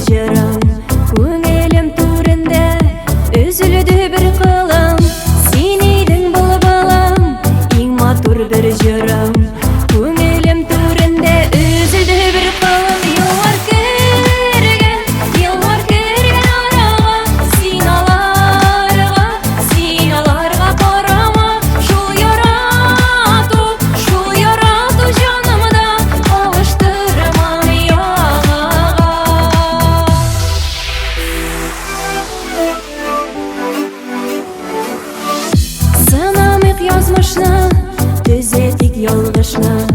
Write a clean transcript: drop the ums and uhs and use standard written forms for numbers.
жырым, көңілім турында үзілді бір қылым. Сен едің бұлбылым, ең матур бір жырым, көңілім турында үзілді бір қылым. Yıllar kürgen arağa, sinalarga karama. Şul yaratu canımda alıştırma yağa. Sınamık yazmışna, düzetik yolgışna.